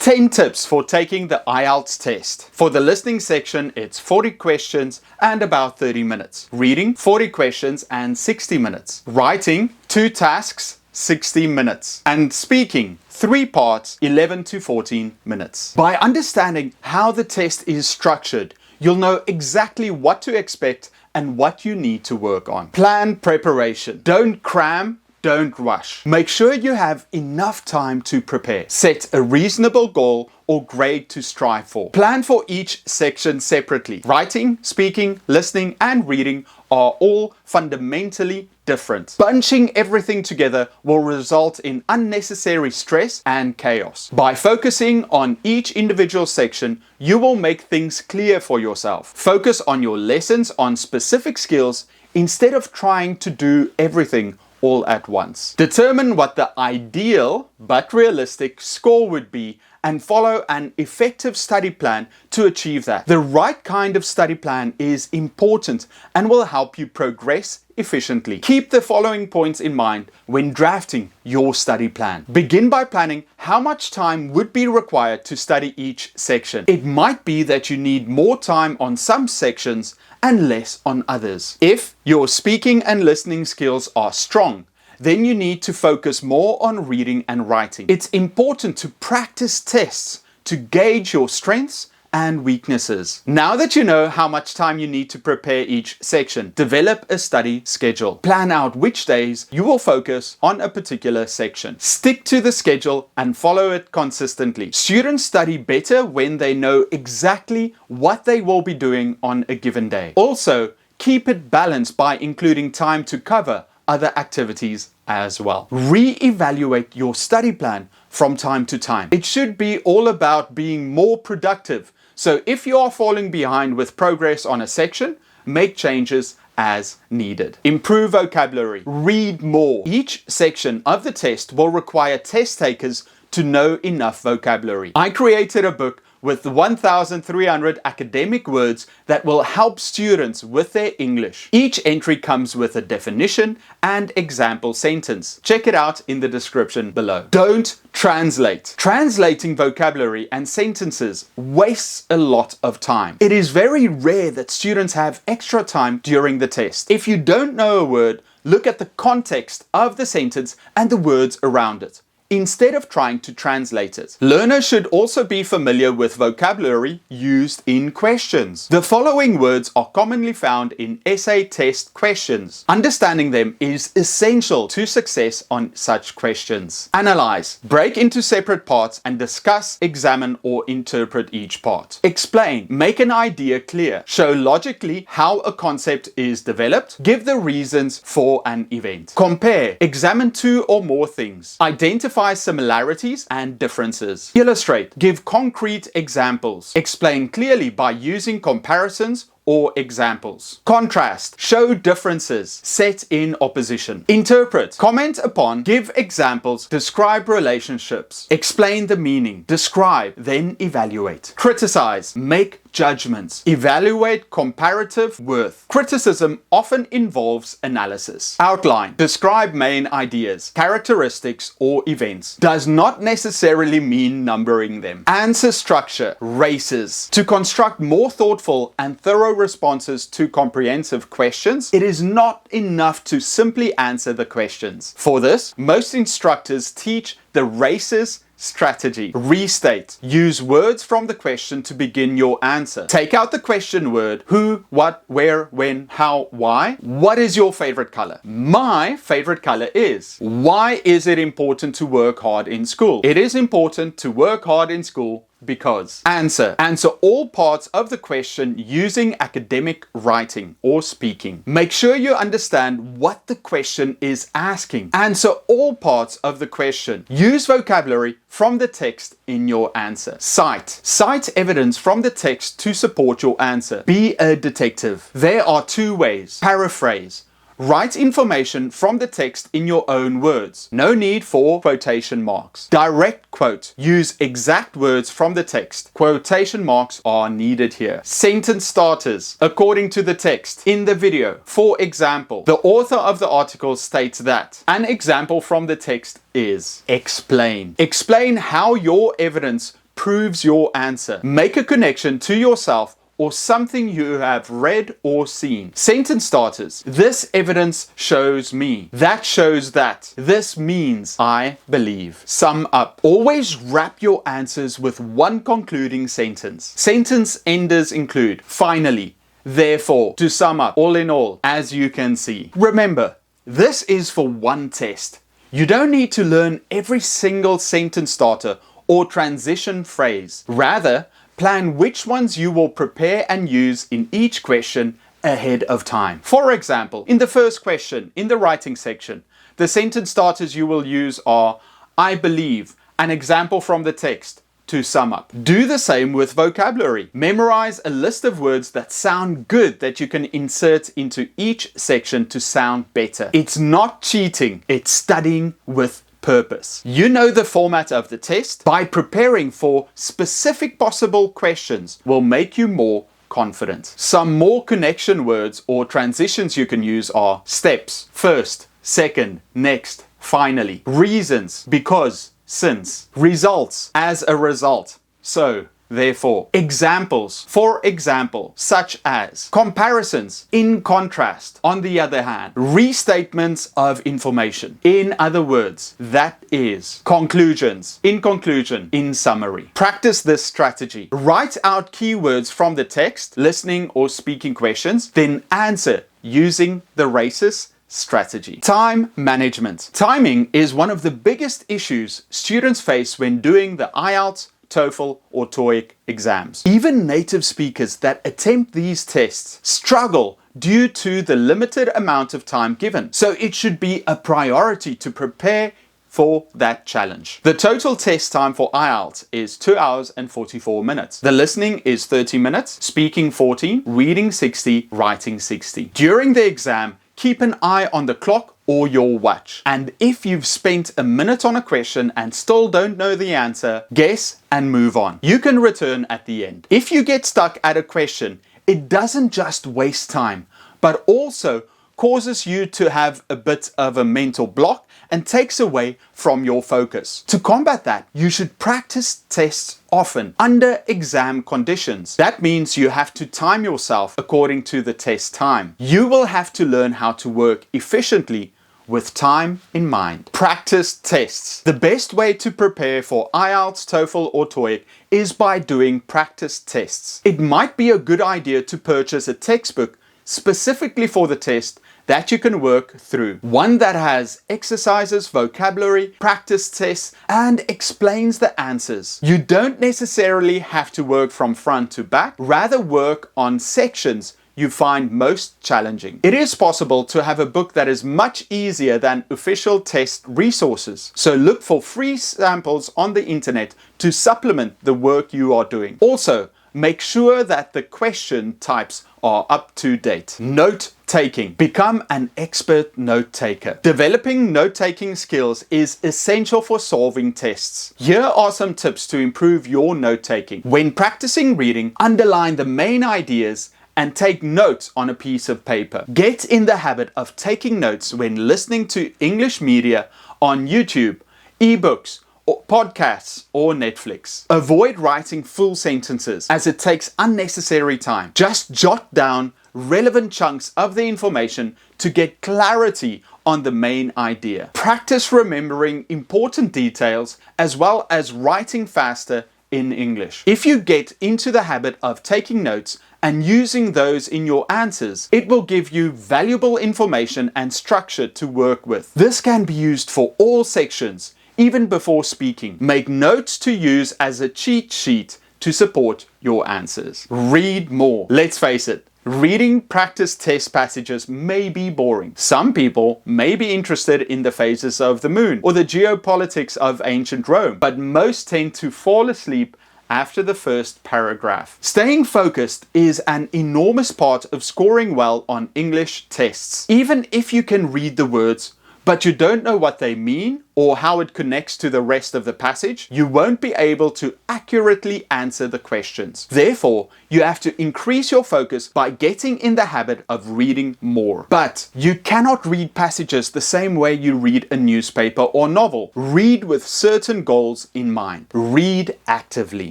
10 tips for taking the IELTS test. For the listening section, it's 40 questions and about 30 minutes. Reading, 40 questions and 60 minutes. Writing, 2 tasks, 60 minutes. And speaking, 3 parts, 11 to 14 minutes. By understanding how the test is structured, you'll know exactly what to expect and what you need to work on. Plan preparation. Don't cram, don't rush. Make sure you have enough time to prepare. Set a reasonable goal or grade to strive for. Plan for each section separately. Writing, speaking, listening, and reading are all fundamentally different. Bunching everything together will result in unnecessary stress and chaos. By focusing on each individual section, you will make things clear for yourself. Focus on your lessons on specific skills instead of trying to do everything all at once. Determine what the ideal but realistic score would be and follow an effective study plan to achieve that. The right kind of study plan is important and will help you progress efficiently. Keep the following points in mind when drafting your study plan. Begin by planning how much time would be required to study each section. It might be that you need more time on some sections and less on others. If your speaking and listening skills are strong, then you need to focus more on reading and writing. It's important to practice tests to gauge your strengths and weaknesses. Now that you know how much time you need to prepare each section, develop a study schedule. Plan out which days you will focus on a particular section. Stick to the schedule and follow it consistently. Students study better when they know exactly what they will be doing on a given day. Also, keep it balanced by including time to cover other activities as well. Re-evaluate your study plan from time to time. It should be all about being more productive. So if you are falling behind with progress on a section, make changes as needed. Improve vocabulary. Read more. Each section of the test will require test takers to know enough vocabulary. I created a book with 1,300 academic words that will help students with their English. Each entry comes with a definition and example sentence. Check it out in the description below. Don't translate. Translating vocabulary and sentences wastes a lot of time. It is very rare that students have extra time during the test. If you don't know a word, look at the context of the sentence and the words around it, instead of trying to translate it. Learners should also be familiar with vocabulary used in questions. The following words are commonly found in essay test questions. Understanding them is essential to success on such questions. Analyze. Break into separate parts and discuss, examine, or interpret each part. Explain. Make an idea clear. Show logically how a concept is developed. Give the reasons for an event. Compare. Examine 2 or more things. Identify similarities and differences. Illustrate. Give concrete examples. Explain clearly by using comparisons or examples. Contrast. Show differences set in opposition. Interpret. Comment upon. Give examples. Describe relationships. Explain the meaning. Describe, then evaluate. Criticize. Make judgments. Evaluate comparative worth. Criticism often involves analysis. Outline. Describe main ideas, characteristics, or events. Does not necessarily mean numbering them. Answer structure. Races. To construct more thoughtful and thorough responses to comprehensive questions, it is not enough to simply answer the questions. For this, most instructors teach the races strategy. Restate. Use words from the question to begin your answer. Take out the question word. Who, what, where, when, how, why. What is your favorite color? My favorite color is. Why is it important to work hard in school? It is important to work hard in school because. Answer. Answer all parts of the question using academic writing or speaking. Make sure you understand what the question is asking. Answer all parts of the question. Use vocabulary from the text in your answer. Cite. Cite evidence from the text to support your answer. Be a detective. There are 2 ways. Paraphrase. Write information from the text in your own words. No need for quotation marks. Direct quote. Use exact words from the text. Quotation marks are needed here. Sentence starters. According to the text in the video. For example, the author of the article states that. An example from the text is explain. Explain how your evidence proves your answer. Make a connection to yourself or something you have read or seen. Sentence starters. This evidence shows me. That shows that. This means I believe. Sum up. Always wrap your answers with one concluding sentence. Sentence enders include finally, therefore, to sum up, all in all, as you can see. Remember, this is for one test. You don't need to learn every single sentence starter or transition phrase. Rather, plan which ones you will prepare and use in each question ahead of time. For example, in the first question, in the writing section, the sentence starters you will use are I believe, an example from the text, to sum up. Do the same with vocabulary. Memorize a list of words that sound good that you can insert into each section to sound better. It's not cheating, it's studying with purpose. You know the format of the test. By preparing for specific possible questions will make you more confident. Some more connection words or transitions you can use are steps, first, second, next, finally, reasons, because, since, results, as a result, so, therefore, examples, for example, such as, comparisons, in contrast, on the other hand, restatements of information, in other words, that is, conclusions, in conclusion, in summary. Practice this strategy. Write out keywords from the text, listening or speaking questions, then answer using the RACES strategy. Time management. Timing is one of the biggest issues students face when doing the IELTS, TOEFL or TOEIC exams. Even native speakers that attempt these tests struggle due to the limited amount of time given. So it should be a priority to prepare for that challenge. The total test time for IELTS is 2 hours and 44 minutes. The listening is 30 minutes, speaking 14, reading 60, writing 60. During the exam, keep an eye on the clock or your watch. And if you've spent a minute on a question and still don't know the answer, guess and move on. You can return at the end. If you get stuck at a question, it doesn't just waste time, but also causes you to have a bit of a mental block and takes away from your focus. To combat that, you should practice tests often under exam conditions. That means you have to time yourself according to the test time. You will have to learn how to work efficiently with time in mind. Practice tests. The best way to prepare for IELTS, TOEFL or TOEIC is by doing practice tests. It might be a good idea to purchase a textbook specifically for the test that you can work through. One that has exercises, vocabulary, practice tests, and explains the answers. You don't necessarily have to work from front to back, rather work on sections you find most challenging. It is possible to have a book that is much easier than official test resources. So look for free samples on the internet to supplement the work you are doing. Also, make sure that the question types are up to date. Note taking. Become an expert note taker. Developing note taking skills is essential for solving tests. Here are some tips to improve your note taking. When practicing reading, underline the main ideas and take notes on a piece of paper. Get in the habit of taking notes when listening to English media on YouTube, ebooks, or podcasts or Netflix. Avoid writing full sentences as it takes unnecessary time. Just jot down relevant chunks of the information to get clarity on the main idea. Practice remembering important details as well as writing faster in English. If you get into the habit of taking notes and using those in your answers, it will give you valuable information and structure to work with. This can be used for all sections, even before speaking. Make notes to use as a cheat sheet to support your answers. Read more. Let's face it, reading practice test passages may be boring. Some people may be interested in the phases of the moon or the geopolitics of ancient Rome, but most tend to fall asleep after the first paragraph. Staying focused is an enormous part of scoring well on English tests. Even if you can read the words, but you don't know what they mean or how it connects to the rest of the passage, you won't be able to accurately answer the questions. Therefore, you have to increase your focus by getting in the habit of reading more. But you cannot read passages the same way you read a newspaper or novel. Read with certain goals in mind. Read actively.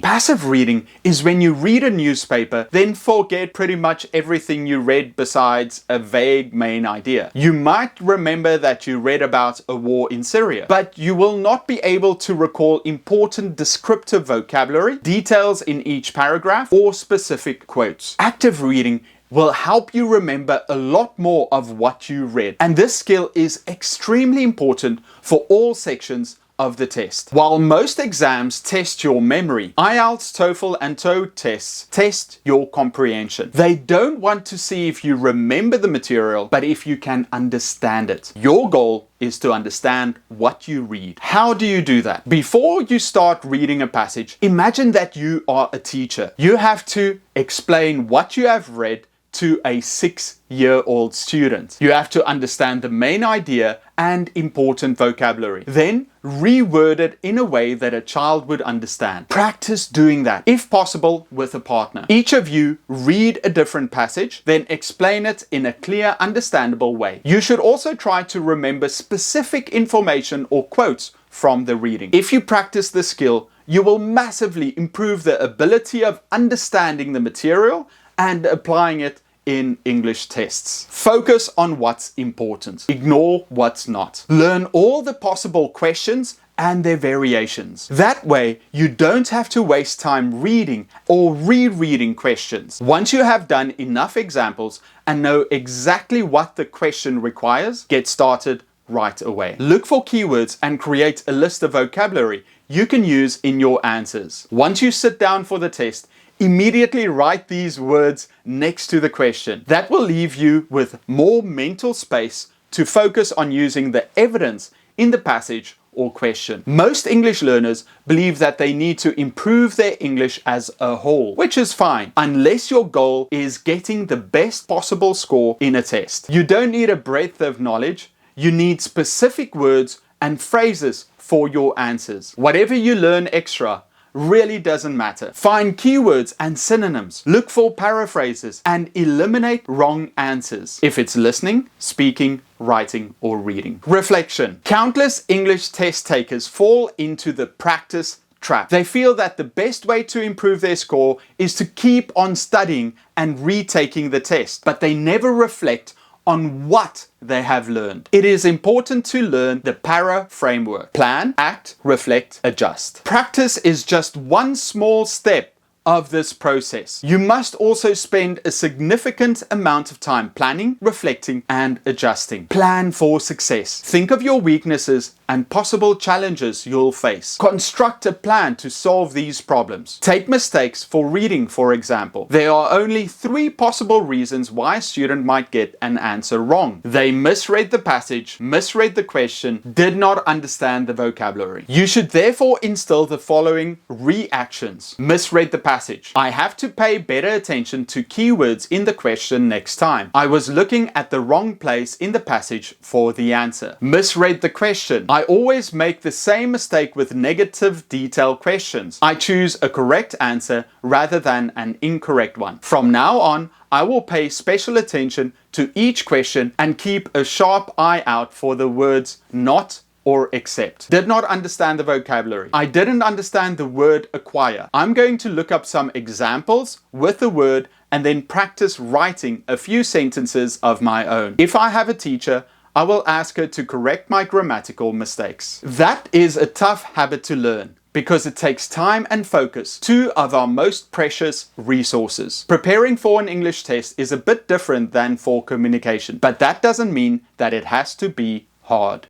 Passive reading is when you read a newspaper, then forget pretty much everything you read besides a vague main idea. You might remember that you read about a war in Syria, but you will not be able to recall important descriptive vocabulary, details in each paragraph, or specific quotes. Active reading will help you remember a lot more of what you read, and this skill is extremely important for all sections of the test. While most exams test your memory, IELTS, TOEFL, and TOE tests test your comprehension. They don't want to see if you remember the material, but if you can understand it. Your goal is to understand what you read. How do you do that? Before you start reading a passage, imagine that you are a teacher. You have to explain what you have read to a 6-year-old student. You have to understand the main idea and important vocabulary. Then reword it in a way that a child would understand. Practice doing that, if possible, with a partner. Each of you read a different passage, then explain it in a clear, understandable way. You should also try to remember specific information or quotes from the reading. If you practice this skill, you will massively improve the ability of understanding the material and applying it in English tests. Focus on what's important. Ignore what's not. Learn all the possible questions and their variations. That way, you don't have to waste time reading or rereading questions. Once you have done enough examples and know exactly what the question requires, get started right away. Look for keywords and create a list of vocabulary you can use in your answers. Once you sit down for the test, immediately write these words next to the question. That will leave you with more mental space to focus on using the evidence in the passage or question. Most English learners believe that they need to improve their English as a whole, which is fine, unless your goal is getting the best possible score in a test. You don't need a breadth of knowledge, you need specific words and phrases for your answers. Whatever you learn extra really doesn't matter. Find keywords and synonyms. Look for paraphrases and eliminate wrong answers if it's listening, speaking, writing, or reading. Reflection. Countless English test takers fall into the practice trap. They feel that the best way to improve their score is to keep on studying and retaking the test, but they never reflect on what they have learned. It is important to learn the PARA framework. Plan, act, reflect, adjust. Practice is just one small step of this process. You must also spend a significant amount of time planning, reflecting, and adjusting. Plan for success. Think of your weaknesses and possible challenges you'll face. Construct a plan to solve these problems. Take mistakes for reading, for example. There are only 3 possible reasons why a student might get an answer wrong. They misread the passage, misread the question, did not understand the vocabulary. You should therefore instill the following reactions. Misread the passage. I have to pay better attention to keywords in the question next time. I was looking at the wrong place in the passage for the answer. Misread the question. I always make the same mistake with negative detail questions. I choose a correct answer rather than an incorrect one. From now on, I will pay special attention to each question and keep a sharp eye out for the words not or except. Did not understand the vocabulary. I didn't understand the word acquire. I'm going to look up some examples with the word and then practice writing a few sentences of my own. If I have a teacher, I will ask her to correct my grammatical mistakes. That is a tough habit to learn because it takes time and focus, 2 of our most precious resources. Preparing for an English test is a bit different than for communication, but that doesn't mean that it has to be hard.